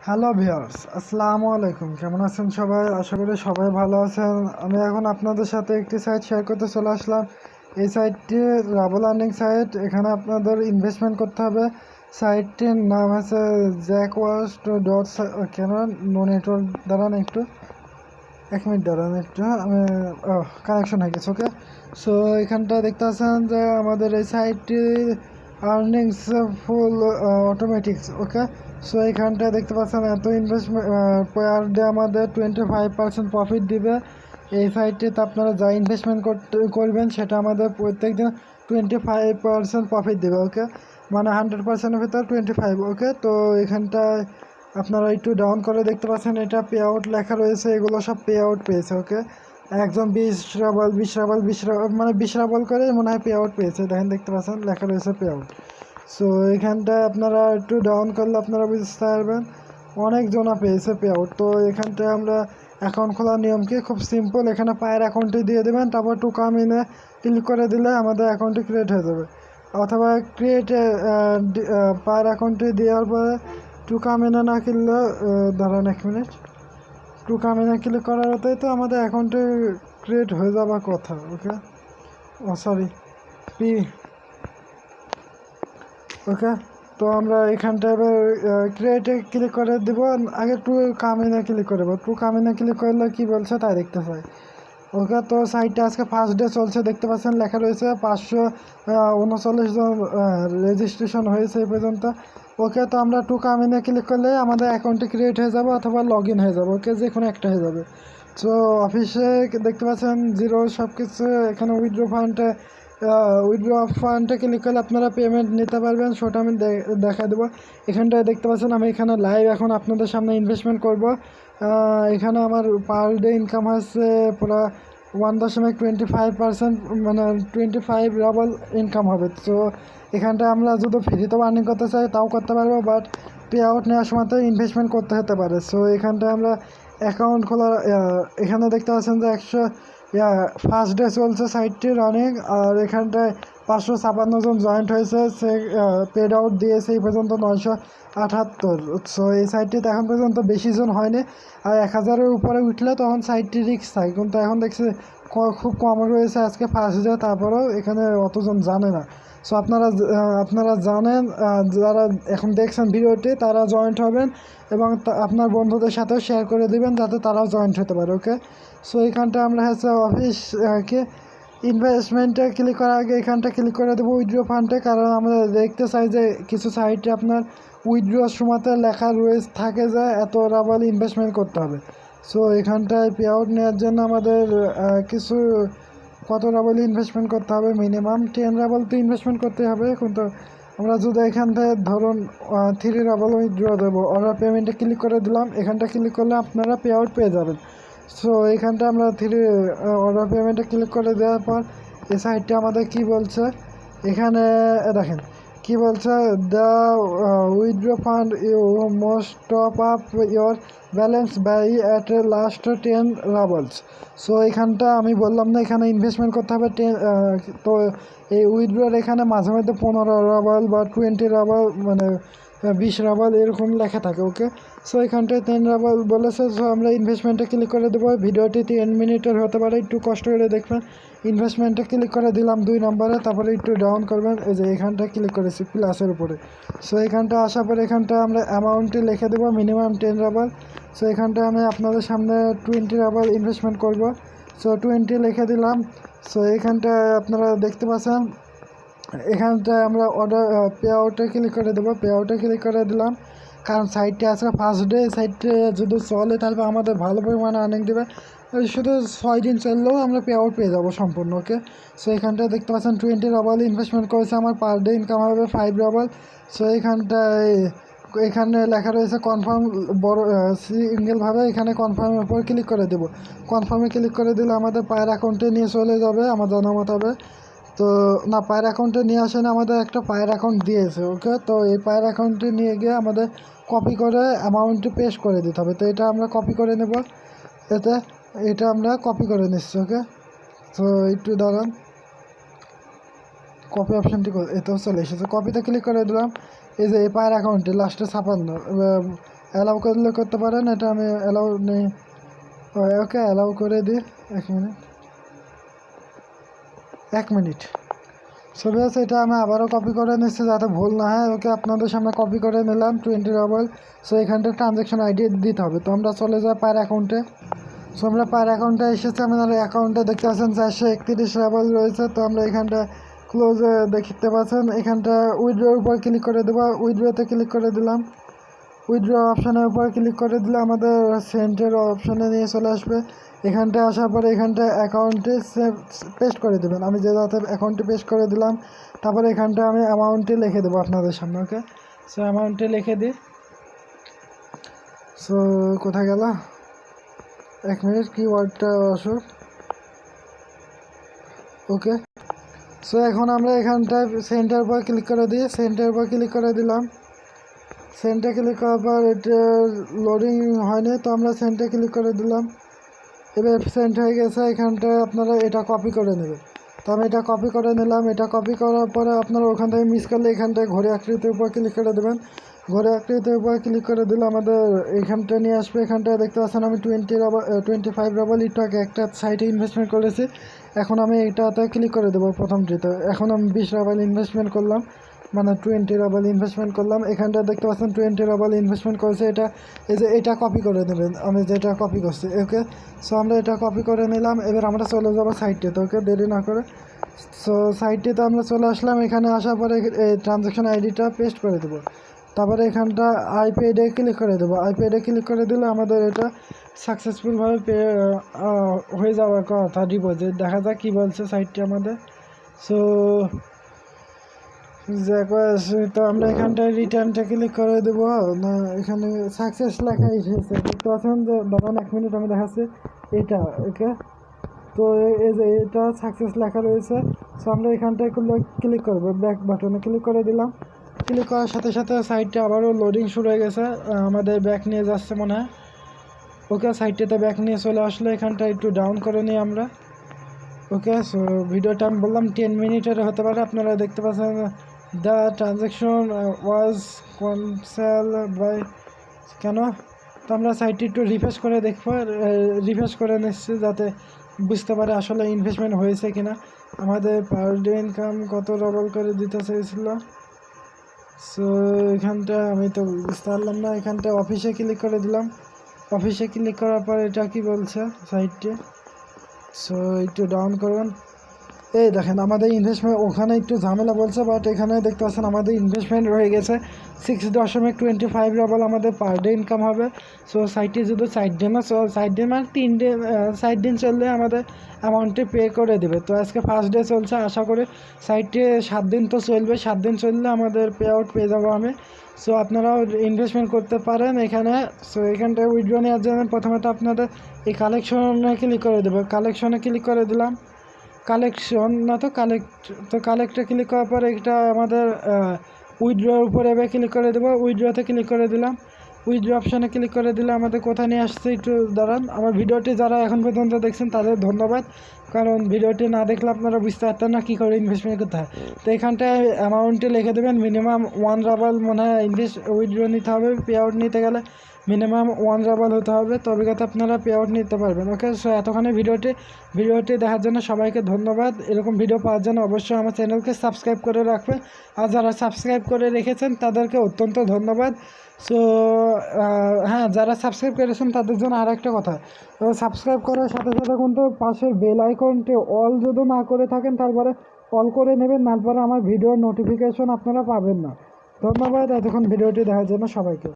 Hello viewers, আসসালামু আলাইকুম। কেমন আছেন সবাই? আশা করি সবাই ভালো আছেন। আমি এখন আপনাদের সাথে একটি সাইট শেয়ার করতে চলে আসলাম। এই সাইটটি রাবল আর্নিং সাইট। এখানে আপনাদের ইনভেস্টমেন্ট করতে হবে। সাইটটির নাম হচ্ছে জ্যাকওয়াস্ট ডট। কেন নো নেটওয়ার্ক দাঁড়ান একটু, 1 মিনিট দাঁড়ান একটু, আমি কানেকশন হয়ে গেছে। ওকে, সো এখানটা দেখতে পাচ্ছেন যে আমাদের এই সাইটটি আর্নিংস ফুল অটোমেটিক্স। ওকে, সো এখানটা দেখতে পাচ্ছেন এত ইনভেস্টমেন্ট পার ডে আমাদের 25% প্রফিট দিবে। এই সাইটটিতে আপনারা যা ইনভেস্টমেন্ট করবেন সেটা আমাদের প্রত্যেক দিন 25% প্রফিট দেবে। ওকে, মানে 100%-এর ভিতর 25। ওকে, তো এখানটায় আপনারা একটু ডাউন করে দেখতে পাচ্ছেন এটা পে আউট লেখা রয়েছে। এগুলো সব পে আউট পেয়েছে। ওকে, একজন 20 রাবল মানে 20 রাবল করে মনে হয় পে আউট পেয়েছে। দেখেন, দেখতে পাচ্ছেন লেখা রয়েছে পে আউট। সো এখানটায় আপনারা একটু ডাউন করলে আপনারা বুঝতে পারবেন অনেক জনা পেয়েছে পে আউট। তো এখানটায় আমরা অ্যাকাউন্ট খোলার নিয়ম কি, খুব সিম্পল। এখানে পায়ের অ্যাকাউন্টে দিয়ে দেবেন, তারপর টু কাম ইনে ক্লিক করে দিলে আমাদের অ্যাকাউন্টটি ক্রিয়েট হয়ে যাবে। অথবা ক্রিয়েটে পায়ের অ্যাকাউন্টে দেওয়ার পরে টু কাম ইনে না কিনলে দাঁড়ান 1 মিনিট, টু কাম ইনে ক্লিক করার হতেই তো আমাদের অ্যাকাউন্টে ক্রিয়েট হয়ে যাওয়ার কথা। ওকে, ও সরি, পি। ওকে, তো আমরা এখানটায় এবার ক্রিয়েটে ক্লিক করে দেবো। আগে টু কামিনে ক্লিক করে দেবো। টু কামিনে ক্লিক করলে কী বলছে তাই দেখতে পাই। ওকে, তো সাইটটা আজকে ফার্স্ট ডে চলছে। দেখতে পাচ্ছেন লেখা রয়েছে 539 জন রেজিস্ট্রেশন হয়েছে এই পর্যন্ত। ওকে, তো আমরা টু কামিনে ক্লিক করলে আমাদের অ্যাকাউন্টে ক্রিয়েট হয়ে যাবে অথবা লগ ইন হয়ে যাবে। ওকে, যে কোনো একটা হয়ে যাবে। সো অফিসে দেখতে পাচ্ছেন জিরো সব কিছু। এখানে উইথড্র ফান্ডে ক্লিক করলে আপনারা পেমেন্ট নিতে পারবেন। সেটা আমি দেখা দেবো। এখানটায় দেখতে পাচ্ছেন আমি এখানে লাইভ এখন আপনাদের সামনে ইনভেস্টমেন্ট করব। এখানে আমার পার ডে ইনকাম হচ্ছে পুরো 1.25%, মানে 25 রাবল ইনকাম হবে। তো এখানটায় আমরা যদি ফ্রিতেও আর্নিং করতে চাই তাও করতে পারবো, বাট পে আউট নেওয়ার সময় তো ইনভেস্টমেন্ট করতে হতে পারে। সো এখানটায় আমরা অ্যাকাউন্ট খোলা, এখানে দেখতে পাচ্ছেন যে ফার্স্ট ডে চলছে সাইটটি রানিং। আর এখানটায় 556 জন জয়েন্ট হয়েছে। সে পেড আউট দিয়েছে এই পর্যন্ত 978। সো এই সাইটটিতে এখন পর্যন্ত বেশি জন হয়নি। আর 1000-এর উপরে উঠলে তখন সাইটটি রিস্ক থাকে, কিন্তু এখন দেখছি খুব কম রয়েছে আজকে ফার্স্ট ডে। তারপরেও এখানে অতজন জানে না। সো আপনারা জানেন, যারা এখন দেখছেন ভিডিওটি তারা জয়েন্ট হবেন এবং আপনার বন্ধুদের সাথেও শেয়ার করে দিবেন যাতে তারাও জয়েন্ট হতে পারে। ওকে, সো এইখানটা আমরা হচ্ছে অফিসকে ইনভেস্টমেন্টে ক্লিক করার আগে এখানটা ক্লিক করে দেবো উইথড্র ফান্ডে, কারণ আমরা দেখতে চাই যে কিছু সাইটে আপনার উইথড্রর সময়তে লেখা রয়েছে থাকে যে এত রাবল ইনভেস্টমেন্ট করতে হবে। সো এখানটায় পে আউট নেওয়ার জন্য আমাদের কিছু কত রাবল ইনভেস্টমেন্ট করতে হবে, মিনিমাম 10 রাবল তো ইনভেস্টমেন্ট করতে হবে। কিন্তু আমরা যদি এখান থেকে ধরুন 3 রাবল উইথড্র দেবো, অর্ডার পেমেন্টে ক্লিক করে দিলাম। এখানটা ক্লিক করলে আপনারা পে আউট পেয়ে যাবেন। সো এখানটা আমরা অর্ডার পেমেন্টে ক্লিক করে দেওয়ার পর এই সাইটটা আমাদের কি বলছে, এখানে দেখেন কি বলছে, the withdraw fund you must top up your balance by at last 10 roubles. So এখানটা আমি বললাম না এখানে ইনভেস্টমেন্ট করতে হবে 10। তো এই উইথড্রর এখানে মাঝে মধ্যে 15 রাবল বা 20 রাবল, মানে 20 রাবল এরকম লেখা থাকে। ওকে, সো এখানটায় 10 রাবল বলেছে। সো আমরা ইনভেস্টমেন্টে ক্লিক করে দেবো। ভিডিওটি 3 মিনিটের হতে পারে, একটু কষ্ট করে দেখবেন। ইনভেস্টমেন্টে ক্লিক করে দিলাম 2 নম্বরে, তারপরে একটু ডাউন করবেন। এই যে এখানটা ক্লিক করেছি প্লাসের উপরে। সো এখানটা আসার পরে এখানটা আমরা অ্যামাউন্টটি লিখে দেবো, মিনিমাম 10 রাবল। সো এখানটা আমি আপনাদের সামনে 20 রাবল ইনভেস্টমেন্ট করব। সো 20 লিখে দিলাম। সো এখানটায় আপনারা দেখতে পাচ্ছেন এখানটায় আমরা অর্ডার পে আউটে ক্লিক করে দেবো। পে আউটে ক্লিক করে দিলাম, কারণ সাইটটি আজকে ফার্স্ট ডে। সাইটে যদি চলে তাহলে আমাদের ভালো পরিমাণে আর্নিং দেবে। শুধু 6 দিন চললেও আমরা পে আউট পেয়ে যাবো সম্পূর্ণ। ওকে, সো এখানটায় দেখতে পাচ্ছেন 20 রাবল ইনভেস্টমেন্ট করেছে। আমার পার ডে ইনকাম হবে 5 রাবল। সো এখানে লেখা রয়েছে কনফার্ম, বড় সিঙ্গেলভাবে এখানে কনফার্মের উপর ক্লিক করে দেবো। কনফার্মে ক্লিক করে দিলে আমাদের পায়ের অ্যাকাউন্টে নিয়ে চলে যাবে আমার জানা মতো হবে। তো না, পায়ের অ্যাকাউন্টে নিয়ে আসেন, আমাদের একটা পায়ের অ্যাকাউন্ট দিয়েছে। ওকে, তো এই পায়ের অ্যাকাউন্টে নিয়ে গিয়ে আমাদের কপি করে অ্যামাউন্টটি পেস্ট করে দিতে হবে। তো এটা আমরা কপি করে নেব। এতে এটা আমরা কপি করে নিচ্ছি। ওকে, তো একটু দাঁড়ান, কপি অপশানটি এতেও চলে এসেছে। কপিতে ক্লিক করে দিলাম। এই যে এই পায়ের অ্যাকাউন্টে লাস্টে 56 অ্যালাউ করলে করতে পারেন, এটা আমি অ্যালাউ নেই। ওকে অ্যালাউ করে দিই। 1 মিনিট। সো বেশ, এটা আমি আবারও কপি করে নিচ্ছি যাতে ভুল না হয়। ওকে আপনাদের সামনে কপি করে নিলাম 20 রাবাল। সো এখানটা ট্রানজ্যাকশন আইডি দিতে হবে। তো আমরা চলে যাই পার অ্যাকাউন্টে। সো আমরা পার অ্যাকাউন্টে এসেছি, আমাদের অ্যাকাউন্টে দেখতে পাচ্ছেন 431 রাবাল রয়েছে। তো আমরা এখানটা ক্লোজে দেখতে পাচ্ছেন, এখানটা উইথড্রোর উপর ক্লিক করে দেবো। উইথড্রোতে ক্লিক করে দিলাম। উইথড্র অপশানের উপর ক্লিক করে দিলে আমাদের সেন্টের অপশানে নিয়ে চলে আসবে। এখানটা আসার পরে এখানটা অ্যাকাউন্টে পেস্ট করে দেবেন। আমি যে যাতে অ্যাকাউন্টে পেস্ট করে দিলাম। তারপরে এখানটা আমি অ্যামাউন্টে লিখে দেবো আপনাদের সামনে। ওকে, সো অ্যামাউন্টে লিখে দিই। সো কোথায় গেল? 1 মিনিট, কিওয়ার্ডটা আসুক। ওকে, সো এখন আমরা এখানটায় সেন্টার উপর ক্লিক করে দিই। সেন্টার উপর ক্লিক করে দিলাম। সেন্টে ক্লিক করার পর এটা লোডিং হয়নি, তো আমরা সেন্টে ক্লিক করে দিলাম। এবার সেন্ট হয়ে গেছে। এখানটায় আপনারা এটা কপি করে নেবেন। তো আমি এটা কপি করে নিলাম। এটা কপি করার পরে আপনারা ওখান থেকে মিস করলে এখানটায় ঘড়ি আকৃতির উপর ক্লিক করে দেবেন। ঘড়ি আকৃতির উপর ক্লিক করে দিলে আমাদের এখানটা নিয়ে আসবে। এখানটায় দেখতে পাচ্ছেন আমি 25 রাবাল একটু আগে একটা সাইটে ইনভেস্টমেন্ট করেছি। এখন আমি এটাতে ক্লিক করে দেবো প্রথমটিতে। এখন আমি 20 রাবাল ইনভেস্টমেন্ট করলাম, মানে 20 রাবাল ইনভেস্টমেন্ট করলাম। এখানটা দেখতে পাচ্ছেন 20 রাবাল ইনভেস্টমেন্ট করেছে। এটা এই যে এটা কপি করে নেবেন, আমি যেটা কপি করছি। ওকে, সো আমরা এটা কপি করে নিলাম। এবার আমরা চলে যাবো সাইটটিতে। ওকে, দেরি না করে সো সাইটটিতে আমরা চলে আসলাম। এখানে আসার পরে এই ট্রানজ্যাকশন আইডিটা পেস্ট করে দেবো। তারপরে এখানটা আইপ্যাডে ক্লিক করে দেবো। আইপ্যাডে ক্লিক করে দিলে আমাদের এটা সাকসেসফুলভাবে হয়ে যাওয়ার কথা ডিপোজিট। দেখা যাক কী বলছে সাইটটি আমাদের। সো তো আমরা এখানটায় রিটার্নটা ক্লিক করে দেবো না, এখানে সাকসেস লেখা এসেছে। দেখতে পাচ্ছেন যে দাঁড়ান 1 মিনিট আমি দেখাচ্ছি এটা। ওকে, তো এই যে এটা সাকসেস লেখা রয়েছে। সো আমরা এখানটায় ক্লিক করবো, ব্যাক বাটনে ক্লিক করে দিলাম। ক্লিক করার সাথে সাথে সাইটটা আবারও লোডিং শুরু হয়ে গেছে। আমাদের ব্যাক নিয়ে যাচ্ছে মনে হয়। ওকে, সাইটটাতে ব্যাক নিয়ে চলে আসলো। এখানটা একটু ডাউন করে নিই আমরা। ওকে, সো ভিডিওটা আমি বললাম 10 মিনিটের হতে পারে। আপনারা দেখতে পাচ্ছেন the transaction was cancel by Ken. তো আমরা সাইটটি একটু রিফ্রেশ করে দেখবো। রিফ্রেশ করে নিচ্ছি যাতে বুঝতে পারে আসলে ইনভেস্টমেন্ট হয়েছে কিনা। আমাদের পার ডে ইনকাম কত রাবাল করে দিতে চেয়েছিল। সো এখানটা আমি তো বুঝতে পারলাম না। এখানটা অফিসে ক্লিক করে দিলাম। অফিসে ক্লিক করার পর এটা কি বলছে সাইটটি। সো একটু ডাউন করুন। এই দেখেন আমাদের ইনভেস্টমেন্ট ওখানে একটু ঝামেলা বলছে, বাট এখানে দেখতে পাচ্ছেন আমাদের ইনভেস্টমেন্ট হয়ে গেছে 6.25 রাবাল আমাদের পার ডে ইনকাম হবে। সো সাইটে যদি 4 দিন না, 4 দিন মানে 3 দিন, 4 দিন চললে আমাদের অ্যামাউন্টে পে করে দেবে। তো আজকে ফার্স্ট ডে চলছে, আশা করি সাইটে 7 দিন তো চলবে। 7 দিন চললে আমাদের পে আউট পেয়ে যাবো আমি। সো আপনারাও ইনভেস্টমেন্ট করতে পারেন এখানে। সো এখানটায় উইথড্র নেওয়ার জন্য প্রথমে তো আপনাদের এই কালেকশনে ক্লিক করে দেবে। কালেকশনে ক্লিক করে দিলাম। কালেকশন না তো কালেক্টে ক্লিক করার পরে এটা আমাদের উইথড্রোর উপরে এবার ক্লিক করে দেবো। উইথড্রোতে ক্লিক করে দিলাম। উইথড্রো অপশানে ক্লিক করে দিলে আমাদের কোথায় নিয়ে আসছে একটু দাঁড়ান। আমার ভিডিওটি যারা এখন পর্যন্ত দেখছেন তাদের ধন্যবাদ, কারণ ভিডিওটি না দেখলে আপনারা বুঝতে পারতেন না কী করে ইনভেস্টমেন্ট করতে হয়। তো এখানটায় অ্যামাউন্টে লিখে দেবেন মিনিমাম 1 রাবাল মনে হয় উইথড্রো নিতে হবে। পে আউট নিতে গেলে মিনিমাম 1 রাবাল হতে হবে, তবে যাতে আপনারা পে আউট নিতে পারবেন। ওকে, সো এতক্ষণে ভিডিওটি দেখার জন্য সবাইকে ধন্যবাদ। এরকম ভিডিও পাওয়ার জন্য অবশ্যই আমার চ্যানেলকে সাবস্ক্রাইব করে রাখবেন। আর যারা সাবস্ক্রাইব করে রেখেছেন তাদেরকে অত্যন্ত ধন্যবাদ। সো হ্যাঁ, যারা সাবস্ক্রাইব করেছেন তাদের জন্য আর একটা কথা, সাবস্ক্রাইব করার সাথে সাথে কিন্তু পাশের বেল আইকনটি অল যদি না করে থাকেন তারপরে অল করে নেবেন, তারপরে আমার ভিডিওর নোটিফিকেশন আপনারা পাবেন না। ধন্যবাদ এতক্ষণ ভিডিওটি দেখার জন্য সবাইকে।